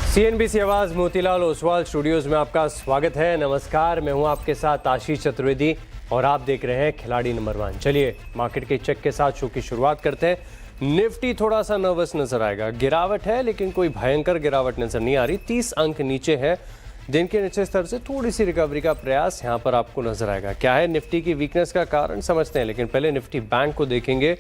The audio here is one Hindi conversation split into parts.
सीएनबीसी आवाज मोतीलाल ओसवाल स्टूडियोज में आपका स्वागत है। नमस्कार, मैं हूं आपके साथ आशीष चतुर्वेदी और आप देख रहे हैं खिलाड़ी नंबर 1। चलिए मार्केट के चेक के साथ शो की शुरुआत करते हैं। निफ्टी थोड़ा सा नर्वस नजर आएगा, गिरावट है लेकिन कोई भयंकर गिरावट नजर नहीं आ रही। 30 अंक नीचे है, दिन के नीचे स्तर से थोड़ी सी रिकवरी का प्रयास यहां पर आपको नजर आएगा। क्या है निफ्टी की वीकनेस का कारण समझते हैं, लेकिन पहले निफ्टी बैंक को देखेंगे।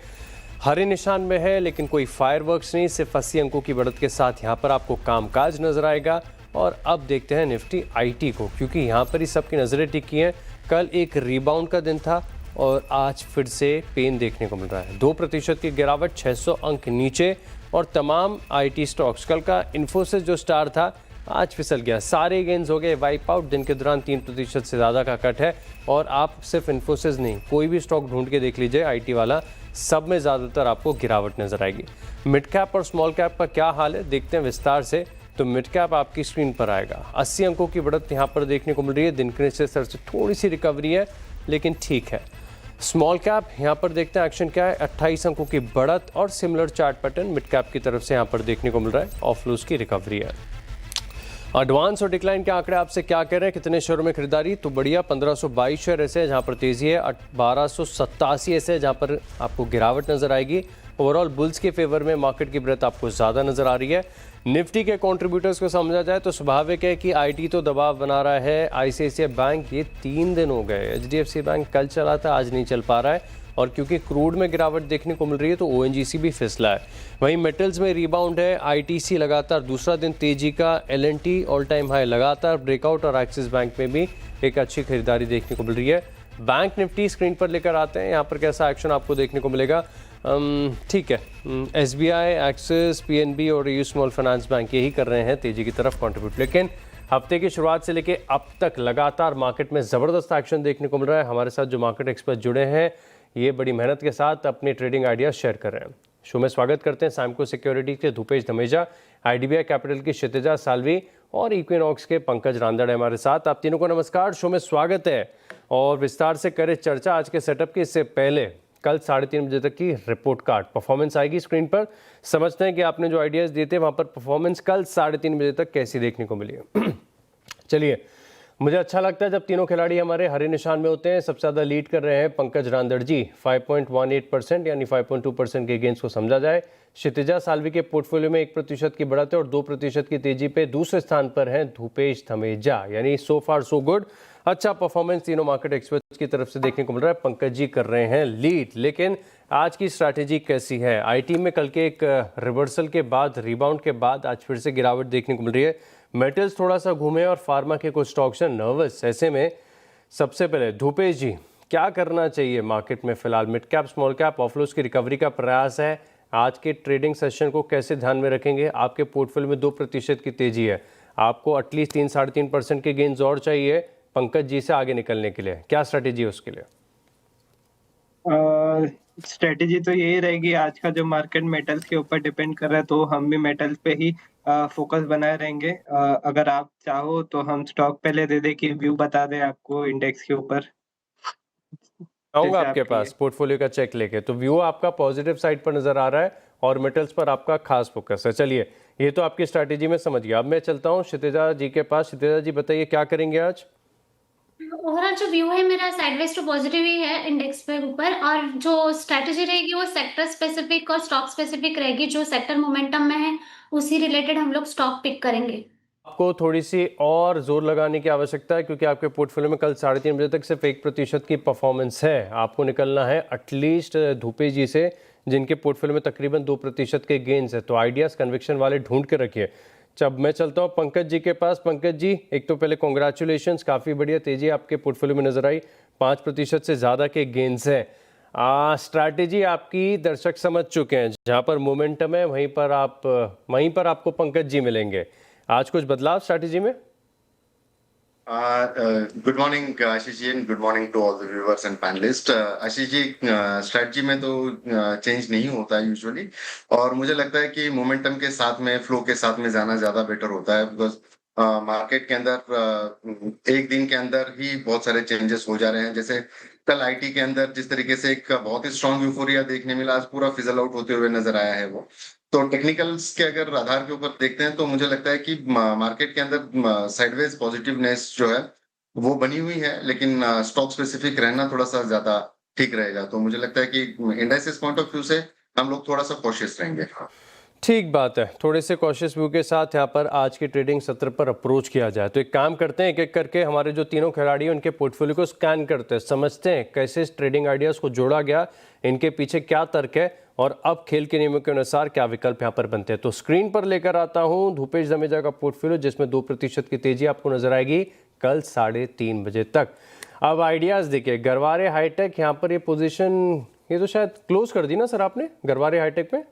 हरे निशान में है लेकिन कोई फायरवर्क्स नहीं, सिर्फ 80 अंकों की बढ़त के साथ यहाँ पर आपको कामकाज नजर आएगा। और अब देखते हैं निफ्टी आईटी को, क्योंकि यहाँ पर ही सबकी नजरें टिकी हैं। कल एक रिबाउंड का दिन था और आज फिर से पेन देखने को मिल रहा है। 2% की गिरावट, 600 अंक नीचे। और तमाम आईटी स्टॉक्स, कल का इन्फोसिस जो स्टार था आज फिसल गया, सारे गेंस हो गए वाइप आउट। दिन के दौरान 3% से ज़्यादा का कट है। और आप सिर्फ इन्फोसिस नहीं, कोई भी स्टॉक ढूंढ के देख लीजिए आईटी वाला, सब में ज़्यादातर आपको गिरावट नजर आएगी। मिड कैप और स्मॉल कैप का क्या हाल है देखते हैं विस्तार से। तो मिड कैप आपकी स्क्रीन पर आएगा, 80 अंकों की बढ़त यहाँ पर देखने को मिल रही है। दिन के नीचे स्तर से थोड़ी सी रिकवरी है लेकिन ठीक है। स्मॉल कैप यहाँ पर देखते हैं एक्शन क्या है, 28 अंकों की बढ़त और similar chart pattern mid cap की तरफ से यहाँ पर देखने को मिल रहा है। ऑफ लूज की रिकवरी है। एडवांस और डिक्लाइन के आंकड़े आपसे क्या कह रहे हैं, कितने शेयरों में खरीदारी? तो बढ़िया 1522 शेयर ऐसे हैं जहां पर तेजी है, 1287 ऐसे है जहां पर आपको गिरावट नजर आएगी। ओवरऑल बुल्स के फेवर में मार्केट की ब्रेथ आपको ज़्यादा नजर आ रही है। निफ्टी के कंट्रीब्यूटर्स को समझा जाए तो स्वाभाविक है कि आईटी तो दबाव बना रहा है। आईसीआईसीआई बैंक, ये 3 दिन हो गए, एचडीएफसी बैंक कल चला था, आज नहीं चल पा रहा है। और क्योंकि क्रूड में गिरावट देखने को मिल रही है तो ओएनजीसी भी फिसला है। वहीं मेटल्स में रिबाउंड है, आईटीसी लगातार दूसरा दिन तेजी का, एलएनटी ऑल टाइम हाई लगातार ब्रेकआउट, और एक्सिस बैंक में भी एक अच्छी खरीदारी देखने को मिल रही है। बैंक निफ्टी स्क्रीन पर लेकर आते हैं, यहाँ पर कैसा एक्शन आपको देखने को मिलेगा। ठीक है, एसबीआई, एक्सिस, पीएनबी और यूएस स्मॉल फाइनेंस बैंक यही कर रहे हैं तेजी की तरफ कंट्रीब्यूट। लेकिन हफ्ते की शुरुआत से लेकर अब तक लगातार मार्केट में ज़बरदस्त एक्शन देखने को मिल रहा है। हमारे साथ जो मार्केट एक्सपर्ट जुड़े हैं ये बड़ी मेहनत के साथ अपने ट्रेडिंग आइडियाज शेयर कर रहे हैं। शो में स्वागत करते हैं सैमको सिक्योरिटीज के धूपेश धमेजा, आईडीबीआई कैपिटल की क्षितिजा सालवी और इक्विनॉक्स के पंकज रांदड़ हमारे साथ। आप तीनों को नमस्कार, शो में स्वागत है। और विस्तार से करें चर्चा आज के सेटअप की। इससे पहले कल 3:30 बजे तक की रिपोर्ट कार्ड परफॉर्मेंस आएगी स्क्रीन पर। समझते हैं कि आपने जो आइडियाज़ दिए थे वहाँ पर परफॉर्मेंस कल 3:30 बजे तक कैसी देखने को मिली है। चलिए, मुझे अच्छा लगता है जब तीनों खिलाड़ी हमारे हरे निशान में होते हैं। सबसे ज़्यादा लीड कर रहे हैं पंकज रांदड़ जी, 5.18% यानी 5.2% के गेंस को समझा जाए। क्षितिजा सालवी के पोर्टफोलियो में 1% की बढ़त है और 2% की तेजी पे दूसरे स्थान पर हैं धूपेश धमेजा, यानी सो फार सो गुड। अच्छा परफॉर्मेंस तीनों मार्केट एक्सपर्ट्स की तरफ से देखने को मिल रहा है। पंकज जी कर रहे हैं लीड, लेकिन आज की स्ट्रैटेजी कैसी है? आईटी में कल के एक रिवर्सल के बाद, रिबाउंड के बाद आज फिर से गिरावट देखने को मिल रही है। मेटल्स थोड़ा सा घूमे और फार्मा के कुछ स्टॉक्स हैं नर्वस। ऐसे में सबसे पहले धूपेश जी, क्या करना चाहिए मार्केट में फिलहाल? मिड कैप, स्मॉल कैप, ऑफलोस की रिकवरी का प्रयास है। आज के ट्रेडिंग सेशन को कैसे ध्यान में रखेंगे? आपके पोर्टफोलियो में 2% की तेजी है, आपको एटलीस्ट 3-3.5% के गेंस और चाहिए पंकज जी से आगे निकलने के लिए। क्या स्ट्रेटेजी है उसके लिए? स्ट्रेटेजी तो यही रहेगी, आज का जो मार्केट मेटल्स के ऊपर डिपेंड कर रहा है तो हम भी मेटल्स पे ही फोकस बनाए रहेंगे। अगर आप चाहो तो हम स्टॉक पहले दे दे कि व्यू बता दें आपको इंडेक्स के ऊपर। आऊंगा जैसे आपके आप पास कहिए। पोर्टफोलियो का चेक लेके। तो व्यू आपका पॉजिटिव साइड पर नजर आ रहा है और मेटल्स पर आपका खास फोकस है। चलिए, ये तो आपकी स्ट्रैटेजी में समझ गया। अब मैं चलता हूँ क्षितिजा जी के पास। क्षितिजा जी बताइए क्या करेंगे आज? ओवरऑल जो व्यू है मेरा साइडवेज टू पॉजिटिव ही है इंडेक्स पे ऊपर, और जो स्ट्रैटेजी रहेगी वो सेक्टर स्पेसिफिक और स्टॉक स्पेसिफिक रहेगी। जो सेक्टर मोमेंटम में है उसी रिलेटेड हम लोग स्टॉक पिक करेंगे। आपको थोड़ी सी और जोर लगाने की आवश्यकता है क्योंकि आपके पोर्टफोलियो में कल 3:30 बजे तक सिर्फ 1% की परफॉर्मेंस है। आपको निकलना है एटलीस्ट धूपे जी से, जिनके पोर्टफोलियो में तकरीबन 2% के गेंस है। तो आइडियाज कन्विक्शन वाले ढूंढ के रखिए। जब मैं चलता हूँ पंकज जी के पास। पंकज जी, एक तो पहले कॉन्ग्रेचुलेशंस, काफ़ी बढ़िया तेजी आपके पोर्टफोलियो में नजर आई, 5% से ज़्यादा के गेंस हैं। स्ट्रैटेजी आपकी दर्शक समझ चुके हैं, जहाँ पर मोमेंटम है वहीं पर आपको पंकज जी मिलेंगे। आज कुछ बदलाव स्ट्रैटेजी में? Good morning Ashish ji, good morning to all the viewers and panelist. Ashish ji, strategy में तो चेंज नहीं होता है यूजुअली, और मुझे लगता है कि मोमेंटम के साथ में, फ्लो के साथ में जाना ज्यादा बेटर होता है। बिकॉज मार्केट के अंदर एक दिन के अंदर ही बहुत सारे चेंजेस हो जा रहे हैं। जैसे कल आईटी के अंदर जिस तरीके से एक बहुत ही स्ट्रांग यूफोरिया देखने मिला, आज पूरा फिजल आउट होते हुए नजर आया है वो। तो टेक्निकल्स के अगर आधार के ऊपर देखते हैं तो मुझे लगता है कि मार्केट के अंदर साइडवेज पॉजिटिवनेस जो है वो बनी हुई है, लेकिन स्टॉक स्पेसिफिक रहना थोड़ा सा ज्यादा ठीक रहेगा। तो मुझे लगता है कि इंडाइसेस पॉइंट ऑफ व्यू से हम लोग थोड़ा सा कॉशियस रहेंगे। ठीक बात है, थोड़े से कॉशियस व्यू के साथ यहाँ पर आज के ट्रेडिंग सत्र पर अप्रोच किया जाए। तो एक काम करते हैं, एक एक करके हमारे जो तीनों खिलाड़ी हैं उनके पोर्टफोलियो को स्कैन करते हैं, समझते हैं कैसे इस ट्रेडिंग आइडियाज़ को जोड़ा गया, इनके पीछे क्या तर्क है और अब खेल के नियमों के अनुसार क्या विकल्प यहाँ पर बनते हैं। तो स्क्रीन पर लेकर आता हूँ धूपेश धमीजा का पोर्टफोलियो, जिसमें 2% की तेजी आपको नजर आएगी कल 3:30 बजे तक। अब आइडियाज़ देखिए, गरवारे हाईटेक यहाँ पर ये पोजीशन, ये तो शायद क्लोज कर दी ना सर आपने गरवारे हाईटेक में?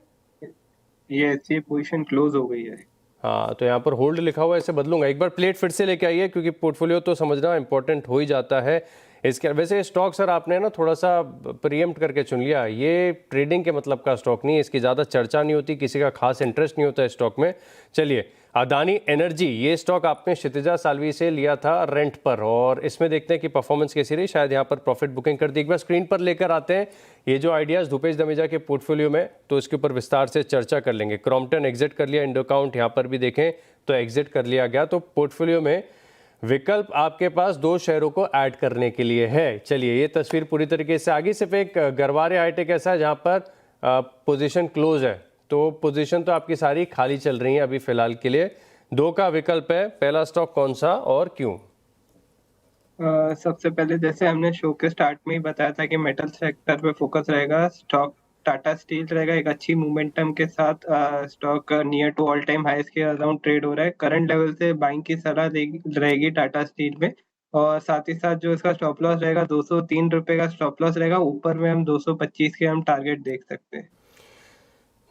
ये पोजीशन क्लोज हो गई है। हाँ, तो यहाँ पर होल्ड लिखा हुआ है, इसे बदलूंगा। एक बार प्लेट फिर से लेके आइए, क्योंकि पोर्टफोलियो तो समझना इंपॉर्टेंट हो ही जाता है। इसके वैसे स्टॉक सर आपने ना थोड़ा सा प्रीएम्प्ट करके चुन लिया, ये ट्रेडिंग के मतलब का स्टॉक नहीं है, इसकी ज़्यादा चर्चा नहीं होती, किसी का खास इंटरेस्ट नहीं होता है स्टॉक में। चलिए, अदानी एनर्जी, ये स्टॉक आपने क्षितिजा साल्वी से लिया था रेंट पर, और इसमें देखते हैं कि परफॉर्मेंस कैसी रही। शायद यहाँ पर प्रॉफिट बुकिंग कर दी। एक बार स्क्रीन पर लेकर आते हैं ये जो आइडियाज़ धूपेश धमीजा के पोर्टफोलियो में, तो इसके ऊपर विस्तार से चर्चा कर लेंगे। क्रॉम्पटन एग्जिट कर लिया, इंडो काउंट यहाँ पर भी देखें तो एग्जिट कर लिया गया। तो पोर्टफोलियो में विकल्प आपके पास 2 शेयरों को ऐड करने के लिए है। चलिए, ये तस्वीर पूरी तरीके से आगे, सिर्फ एक गरवारे हाईटेक ऐसा है जहाँ पर पोजीशन क्लोज है, तो पोजीशन तो आपकी सारी खाली चल रही है अभी फिलहाल के लिए। 2 का विकल्प है, पहला स्टॉक कौन सा और क्यों? सबसे पहले जैसे हमने शो के स्टार्ट में ही बताया था कि मेटल सेक्टर पे फोकस रहेगा। स्टॉक टाटा स्टील रहेगा, एक अच्छी मोमेंटम के साथ stock near to all time highs के अराउंड ट्रेड हो रहा है। करंट लेवल से बाइंग की सलाह रहेगी टाटा स्टील में, और साथ ही साथ जो इसका स्टॉप लॉस रहेगा 203 रुपए का स्टॉप लॉस रहेगा। ऊपर में हम 225 के हम टारगेट देख सकते हैं।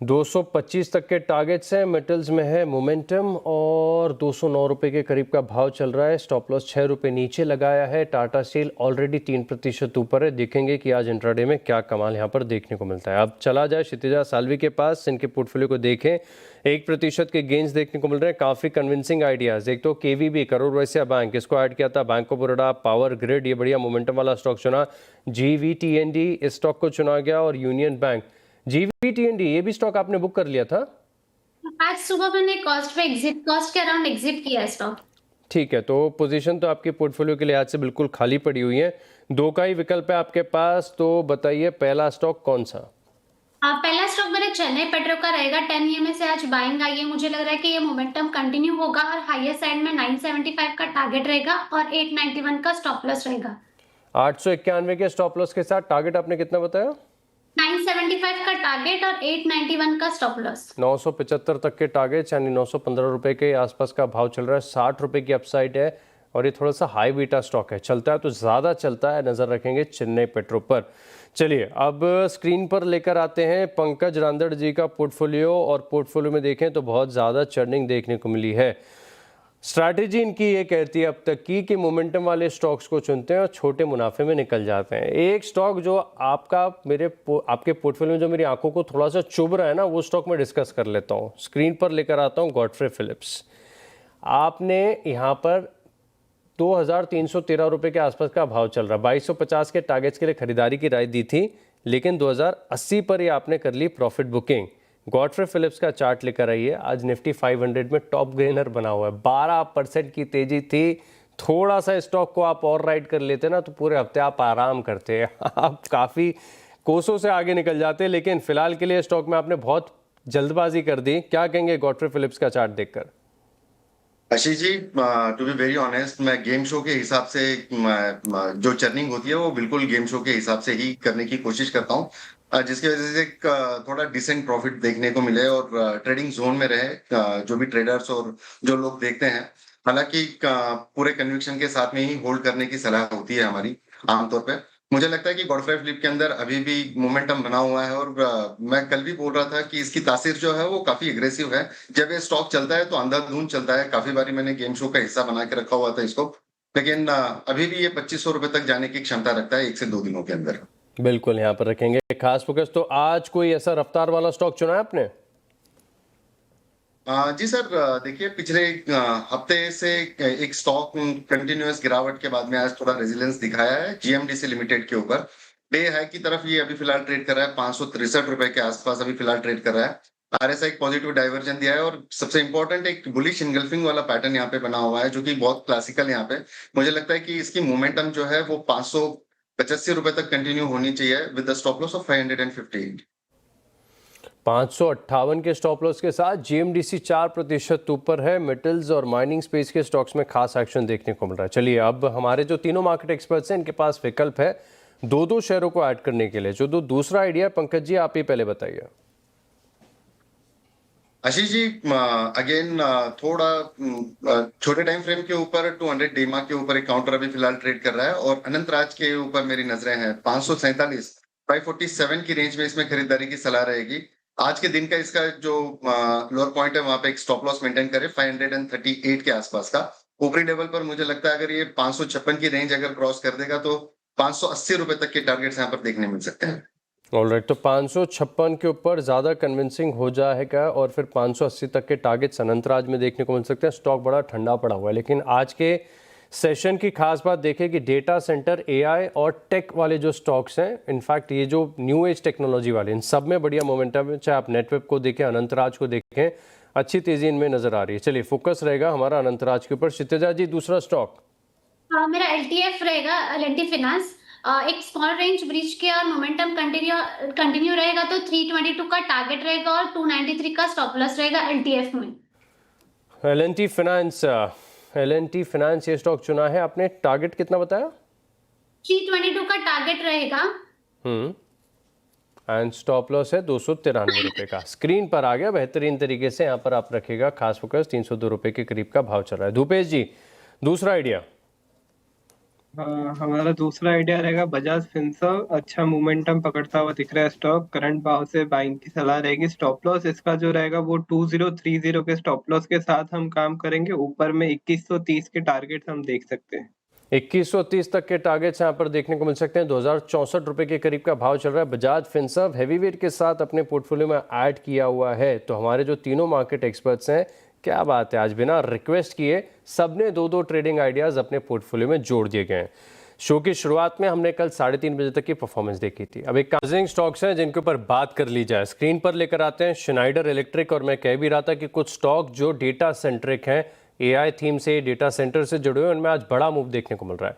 225 तक के टारगेट्स हैं। मेटल्स में है मोमेंटम, और 209 रुपये के करीब का भाव चल रहा है। स्टॉप लॉस 6 रुपये नीचे लगाया है। टाटा स्टील ऑलरेडी 3% ऊपर है। देखेंगे कि आज इंट्राडे में क्या कमाल यहाँ पर देखने को मिलता है। अब चला जाए क्षितिजा साल्वी के पास, इनके पोर्टफोलियो को देखें, 1% के गेंस देखने को मिल रहे हैं। काफ़ी कन्विंसिंग आइडियाज़। एक तो केवीबी, करोड़ वैश्य बैंक, इसको ऐड किया था। Bank of Baroda, power grid, ये बढ़िया मोमेंटम वाला स्टॉक चुना। GVTND, इस स्टॉक को चुना गया, और यूनियन बैंक। GVTND, ये भी स्टॉक आपने बुक कर लिया था? आज सुबह मैंने कॉस्ट के अराउंड एग्जिट किया स्टॉक। ठीक है, तो पोजीशन तो आपके पोर्टफोलियो के लिहाज से बिल्कुल खाली पड़ी हुई है। 2 का ही विकल्प है आपके पास, तो बताइए पहला स्टॉक कौन सा? पहला स्टॉक मेरे चेन्नई पेट्रो का रहेगा। 10 EMA से आज बाइंग आई है। मुझे लग रहा है कि ये मोमेंटम कंटिन्यू होगा, और हाईयर साइड में 975 का टारगेट रहेगा और 891 का स्टॉप लॉस रहेगा। 891 के स्टॉप लॉस के साथ टारगेट आपने कितना बताया? 975 का टारगेट और 891 का स्टॉप लॉस। 975 तक के टारगेट, यानी 915 रुपए के आसपास का भाव चल रहा है। 60 रुपए की अपसाइड है, और ये थोड़ा सा हाई बीटा स्टॉक है। चलता है तो ज़्यादा चलता है, नज़र रखेंगे चेन्नई पेट्रो पर। चलिए, अब स्क्रीन पर लेकर आते हैं पंकज रांदड़ जी का पोर्टफोलियो, और पोर्टफोलियो में देखें तो बहुत ज़्यादा चर्निंग देखने को मिली है। स्ट्रैटेजी इनकी ये कहती है अब तक की कि मोमेंटम वाले स्टॉक्स को चुनते हैं और छोटे मुनाफे में निकल जाते हैं। एक स्टॉक जो आपके पोर्टफोलियो में जो मेरी आंखों को थोड़ा सा चुभ रहा है ना, वो स्टॉक मैं डिस्कस कर लेता हूँ। स्क्रीन पर लेकर आता हूँ गॉडफ्रे फिलिप्स। आपने यहाँ पर 2313 रुपये के आसपास का भाव चल रहा है। 2250 के टारगेट्स के लिए खरीदारी की राय दी थी, लेकिन 2080 पर ये आपने कर ली प्रॉफिट बुकिंग। गॉडफ्रे फिलिप्स का चार्ट लेकर आइए। आज निफ्टी 500 में टॉप गेनर बना हुआ है। 12% की तेजी थी। थोड़ा सा स्टॉक को आप और राइड कर लेते ना, तो पूरे हफ्ते आप आराम करते हैं। आप काफ़ी कोसों से आगे निकल जाते, लेकिन फिलहाल के लिए स्टॉक में आपने बहुत जल्दबाजी कर दी। क्या कहेंगे गॉडफ्रे फिलिप्स का चार्ट देखकर? Ashish ji, to be very honest, मैं गेम शो के हिसाब से जो चर्निंग होती है वो बिल्कुल गेम शो के हिसाब से ही करने की कोशिश करता हूँ, जिसकी वजह से थोड़ा डिसेंट प्रॉफिट देखने को मिले और ट्रेडिंग जोन में रहे जो भी ट्रेडर्स और जो लोग देखते हैं। हालांकि पूरे कन्विक्शन के साथ में ही होल्ड करने की सलाह होती है हमारी आमतौर पे। मुझे लगता है कि गॉडफ्रे फिलिप के अंदर अभी भी मोमेंटम बना हुआ है, और मैं कल भी बोल रहा था कि इसकी तासीर जो है वो काफी एग्रेसिव है। जब ये स्टॉक चलता है तो अंधाधुंध चलता है। काफी बारी मैंने गेम शो का हिस्सा बना के रखा हुआ था इसको, लेकिन अभी भी ये 2500 रुपए तक जाने की क्षमता रखता है 1 से 2 दिनों के अंदर। बिल्कुल, यहाँ पर रखेंगे खास फोकस। तो आज कोई ऐसा रफ्तार वाला स्टॉक चुना है आपने? जी सर, देखिए पिछले हफ्ते से एक स्टॉक कंटिन्यूअस गिरावट के बाद में आज थोड़ा रेजिलेंस दिखाया है जीएमडीसी लिमिटेड के ऊपर। डे हाई की तरफ ये अभी फिलहाल ट्रेड कर रहा है, 563 रुपए के आसपास अभी फिलहाल ट्रेड कर रहा है। आरएसआई एक पॉजिटिव डाइवर्जन दिया है और सबसे इंपॉर्टेंट एक बुलिश इनगल्फिंग वाला पैटर्न यहाँ पे बना हुआ है, जो कि बहुत क्लासिकल यहाँ पे। मुझे लगता है कि इसकी मोमेंटम जो है वो 585 रुपए तक कंटिन्यू होनी चाहिए with the stop loss of 558। 558 के स्टॉप लॉस के साथ जीएमडीसी 4% ऊपर है। मेटल्स और माइनिंग स्पेस के स्टॉक्स में खास एक्शन देखने को मिल रहा है। चलिए, अब हमारे जो तीनों मार्केट एक्सपर्ट्स हैं, इनके पास विकल्प है दो शेयरों को ऐड करने के लिए। जो दूसरा आइडिया, पंकज जी आप ही पहले बताइए। आशीष जी, अगेन थोड़ा छोटे टाइम फ्रेम के ऊपर 200 डेमा के ऊपर एक काउंटर अभी फिलहाल ट्रेड कर रहा है और अनंत राज के ऊपर मेरी नजरें हैं। 547 547 की रेंज में इसमें खरीदारी की सलाह रहेगी। आज के दिन का इसका जो लोअर पॉइंट है वहां पे एक स्टॉप लॉस मेंटेन करे 538 के आसपास का। ऊपरी लेवल पर मुझे लगता है अगर ये 556 की रेंज अगर क्रॉस कर देगा तो 580 रुपए तक के टारगेट्स यहाँ पर देखने मिल सकते हैं। ऑलराइट, तो 556 के ऊपर ज़्यादा कन्विंसिंग हो जाएगा और फिर 580 तक के टारगेट्स अनंतराज में देखने को मिल सकते हैं। स्टॉक बड़ा ठंडा पड़ा हुआ है, लेकिन आज के सेशन की खास बात देखें कि डेटा सेंटर, एआई और टेक वाले जो स्टॉक्स हैं, इनफैक्ट ये जो न्यू एज टेक्नोलॉजी वाले, इन सब में बढ़िया मोमेंटम है। चाहे आप नेटवर्क को देखें, अनंतराज को देखें, अच्छी तेजी इनमें नजर आ रही है। चलिए, फोकस रहेगा हमारा अनंतराज के ऊपर। क्षितिजा जी, दूसरा स्टॉक। मेरा एलटीएफ रहेगा, एल&टी फाइनेंस। एक स्मॉल रेंज ब्रीच किया और मोमेंटम कंटिन्यू रहेगा तो 322 का टारगेट रहेगा और 293 का स्टॉप लॉस रहेगा एलटीएफ में। एल&टी फाइनेंस ये स्टॉक चुना है आपने। टारगेट कितना बताया? 322 का टारगेट रहेगा। एंड स्टॉप लॉस है 293 रुपए का। स्क्रीन पर आ गया बेहतरीन तरीके से। यहाँ पर आप रखेगा खास फोकस। 302 रुपए के करीब का भाव चल रहा है। धूपेश जी, दूसरा आइडिया। हमारा दूसरा आइडिया रहेगा बजाज फिनसर्व। अच्छा मोमेंटम पकड़ता हुआ दिख रहा है स्टॉक। करंट भाव से बाइंग की सलाह रहेगी। स्टॉप लॉस इसका जो रहेगा वो 2030 के स्टॉप लॉस के साथ हम काम करेंगे। ऊपर में 2130 के टारगेट हम देख सकते हैं। 2130 तक के टारगेट्स यहाँ पर देखने को मिल सकते हैं। 2064 रुपए के करीब का भाव चल रहा है। बजाज फिनसर्व हैवीवेट के साथ अपने पोर्टफोलियो में ऐड किया हुआ है। तो हमारे जो तीनों मार्केट एक्सपर्ट्स हैं, क्या बात है, आज बिना रिक्वेस्ट किए सबने दो ट्रेडिंग आइडियाज अपने पोर्टफोलियो में जोड़ दिए गए हैं। शो की शुरुआत में हमने कल 3:30 बजे तक की परफॉर्मेंस देखी थी। अब एक काउंसिंग स्टॉक्स हैं जिनके ऊपर बात कर ली जाए। स्क्रीन पर लेकर आते हैं श्नाइडर इलेक्ट्रिक। और मैं कह भी रहा था कि कुछ स्टॉक जो डेटा सेंट्रिक हैं, एआई थीम से, डेटा सेंटर से जुड़े हुए, उनमें आज बड़ा मूव देखने को मिल रहा है।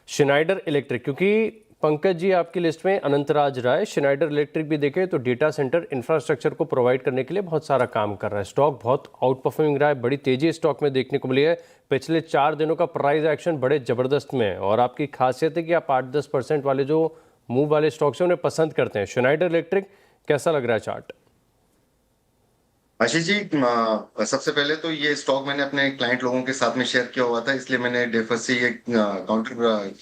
श्नाइडर इलेक्ट्रिक, क्योंकि पंकज जी आपकी लिस्ट में अनंतराज राय, श्नाइडर इलेक्ट्रिक भी देखें तो डेटा सेंटर इंफ्रास्ट्रक्चर को प्रोवाइड करने के लिए बहुत सारा काम कर रहा है। स्टॉक बहुत आउट परफॉर्मिंग रहा है, बड़ी तेजी स्टॉक में देखने को मिली है। पिछले 4 दिनों का प्राइस एक्शन बड़े जबरदस्त में है और आपकी खासियत है कि आप 8-10% वाले जो मूव वाले स्टॉक्स हैं उन्हें पसंद करते हैं। श्नाइडर इलेक्ट्रिक कैसा लग रहा है चार्ट? आशीष जी, सबसे पहले तो ये स्टॉक मैंने अपने क्लाइंट लोगों के साथ में शेयर किया हुआ था, इसलिए मैंने डेफर से ये काउंटर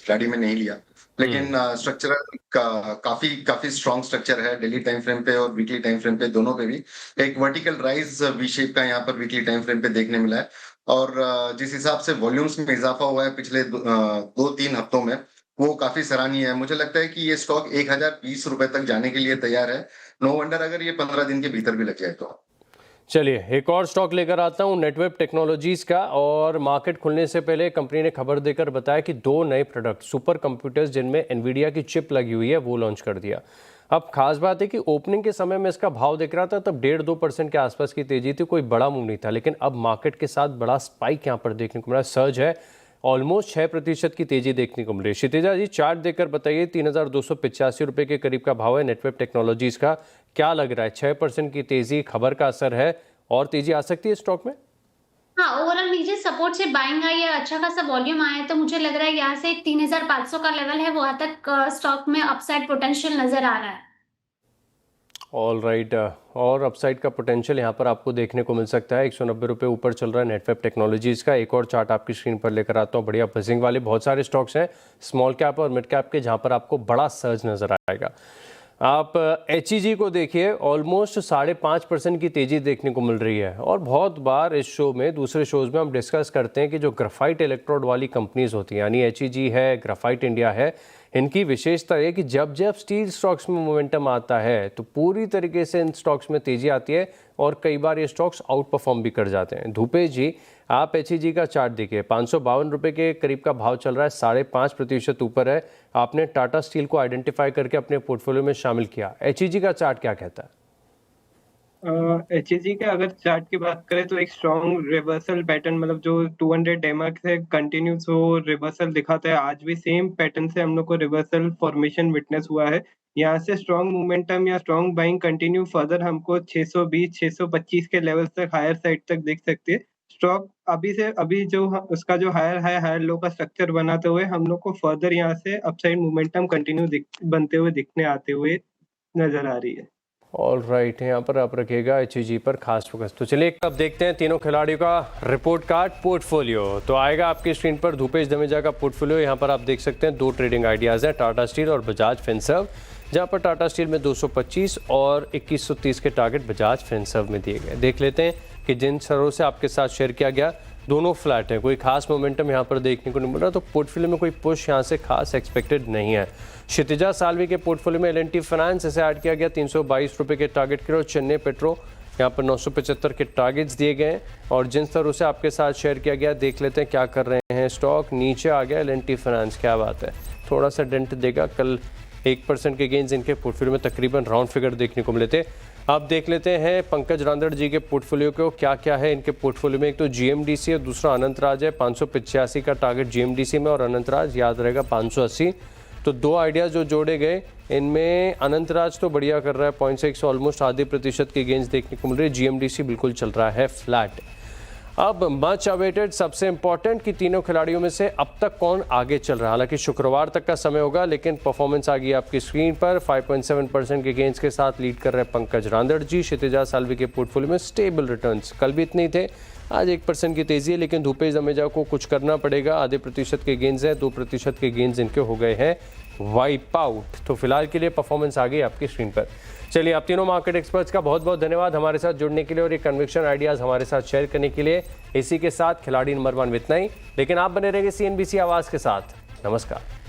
गाड़ी में नहीं लिया। लेकिन स्ट्रक्चरल काफी स्ट्रॉन्ग स्ट्रक्चर है। डेली टाइम फ्रेम पे और वीकली टाइम फ्रेम पे दोनों पे भी एक वर्टिकल राइज वी शेप का यहाँ पर वीकली टाइम फ्रेम पे देखने मिला है। और जिस हिसाब से वॉल्यूम्स में इजाफा हुआ है पिछले 2-3 हफ्तों में, वो काफी सराहनीय है। मुझे लगता है कि ये स्टॉक 1020 रुपए तक जाने के लिए तैयार है। नो वंडर अगर ये 15 दिन के भीतर भी लग जाए तो। चलिए, एक और स्टॉक लेकर आता हूं, नेटवेब टेक्नोलॉजीज का। और मार्केट खुलने से पहले कंपनी ने खबर देकर बताया कि 2 नए प्रोडक्ट, सुपर कंप्यूटर्स जिनमें एनवीडिया की चिप लगी हुई है, वो लॉन्च कर दिया। अब खास बात है कि ओपनिंग के समय में इसका भाव देख रहा था तब 1.5-2% के आसपास की तेजी थी, कोई बड़ा मूव नहीं था। लेकिन अब मार्केट के साथ बड़ा स्पाइक यहाँ पर देखने को मिला, सर्ज है, ऑलमोस्ट 6% की तेजी देखने को मिल रही है। क्षितिजा जी, चार्ट देखकर बताइए। 3285 रुपए के करीब का भाव है नेटवेब टेक्नोलॉजीज का। क्या लग रहा है, 6% की तेजी खबर का असर है और तेजी आ सकती है स्टॉक में? हाँ, ओवरऑल नीचे सपोर्ट से बाइंग आई है, अच्छा खासा वॉल्यूम आया है, तो मुझे लग रहा है यहाँ से 3500 का लेवल है, वहां तक स्टॉक में अपसाइड पोटेंशियल नजर आ रहा है। ऑल राइट, और अपसाइड का पोटेंशियल यहाँ पर आपको देखने को मिल सकता है। 190 रुपये ऊपर चल रहा है नेटवेब टेक्नोलॉजीज़ का। एक और चार्ट आपकी स्क्रीन पर लेकर आता हूँ। बढ़िया बजिंग वाले बहुत सारे स्टॉक्स हैं स्मॉल कैप और मिड कैप के, जहाँ पर आपको बड़ा सर्ज नजर आएगा। आप HEG को देखिए, ऑलमोस्ट 5.5% की तेज़ी देखने को मिल रही है। और बहुत बार इस शो में, दूसरे शोज़ में हम डिस्कस करते हैं कि जो ग्राफाइट इलेक्ट्रोड वाली कंपनीज होती हैं, यानी HEG है, ग्राफाइट इंडिया है, इनकी विशेषता है कि जब जब स्टील स्टॉक्स में मोमेंटम आता है तो पूरी तरीके से इन स्टॉक्स में तेजी आती है और कई बार ये स्टॉक्स आउट परफॉर्म भी कर जाते हैं। धूपेश जी, आप HEG का चार्ट देखिए, 552 रुपये के करीब का भाव चल रहा है, 5.5% ऊपर है। आपने टाटा स्टील को आइडेंटिफाई करके अपने पोर्टफोलियो में शामिल किया। HEG का चार्ट क्या कहता है? HEG का अगर चार्ट की बात करें तो एक स्ट्रॉन्ग रिवर्सल पैटर्न, मतलब जो 200 डेमक से कंटिन्यूस वो रिवर्सल दिखाता है। आज भी सेम पैटर्न से हम लोग को रिवर्सल फॉर्मेशन विटनेस हुआ है। यहाँ से स्ट्रॉन्ग मोमेंटम या स्ट्रॉन्ग बाइंग कंटिन्यू फर्दर हमको 620 625 के लेवल तक हायर साइड तक दिख सकती है। स्टॉक अभी जो उसका जो हायर लो का स्ट्रक्चर बनाते हुए हम लोग को फर्दर यहाँ से अपसाइड मोमेंटम कंटिन्यू बनते हुए दिखने आते हुए नजर आ रही है। ऑल राइट, यहाँ पर आप रखिएगा HEG पर खास फोकस। तो चलिए अब देखते हैं तीनों खिलाड़ियों का रिपोर्ट कार्ड पोर्टफोलियो। तो आएगा आपकी स्क्रीन पर धूपेश धमीजा का पोर्टफोलियो। यहाँ पर आप देख सकते हैं 2 ट्रेडिंग आइडियाज़ हैं, टाटा स्टील और बजाज फिनसर्व, जहाँ पर टाटा स्टील में 225 और 2130 के टारगेट बजाज फिनसर्व में दिए गए। देख लेते हैं कि जिन शहरों से आपके साथ शेयर किया गया दोनों फ्लैट हैं, कोई खास मोमेंटम यहाँ पर देखने को नहीं मिल रहा, तो पोर्टफोलियो में कोई पुश यहाँ से खास एक्सपेक्टेड नहीं है। क्षितिजा साल्वी के पोर्टफोलियो में L&T फाइनेंस ऐसे ऐड किया गया, 322 रुपये के टारगेट के, और चेन्नई पेट्रो यहाँ पर 975 के टारगेट्स दिए गए। और जिन स्तरों से आपके साथ शेयर किया गया देख लेते हैं क्या कर रहे हैं। स्टॉक नीचे आ गया L&T फाइनेंस, क्या बात है, थोड़ा सा डेंट देगा। कल 1% के गेंस इनके पोर्टफोलियो में तकरीबन राउंड फिगर देखने को मिले थे। अब देख लेते हैं पंकज रांदड़ जी के पोर्टफोलियो को क्या क्या है इनके पोर्टफोलियो में। एक तो GMDC है, दूसरा अनंतराज है, 585 का टारगेट GMDC में और अनंतराज याद रहेगा 580। तो 2 आइडियाज़ जो जोड़े गए इनमें अनंतराज तो बढ़िया कर रहा है, 0.6 ऑलमोस्ट आधे प्रतिशत की गेंस देखने को मिल रही है। GMDC बिल्कुल चल रहा है फ्लैट। अब मच अवेटेड सबसे इंपॉर्टेंट कि तीनों खिलाड़ियों में से अब तक कौन आगे चल रहा है। हालांकि शुक्रवार तक का समय होगा, लेकिन परफॉर्मेंस आ गई आपकी स्क्रीन पर। 5.7% के गेंस के साथ लीड कर रहे हैं पंकज रांदड़ जी। क्षितिजा साल्वी के पोर्टफोलियो में स्टेबल रिटर्न्स, कल भी इतने ही थे, आज 1% की तेजी है, लेकिन धूपेश धमीजा को कुछ करना पड़ेगा। आधे प्रतिशत के गेंस हैं, 2% के गेंस इनके हो गए हैं वाइप आउट। तो फिलहाल के लिए परफॉर्मेंस आ गई आपकी स्क्रीन पर। चलिए, आप तीनों मार्केट एक्सपर्ट्स का बहुत बहुत धन्यवाद हमारे साथ जुड़ने के लिए और ये कन्विक्शन आइडियाज़ हमारे साथ शेयर करने के लिए। इसी के साथ खिलाड़ी नंबर 1 में इतना ही, लेकिन आप बने रहेंगे CNBC आवाज़ के साथ। नमस्कार।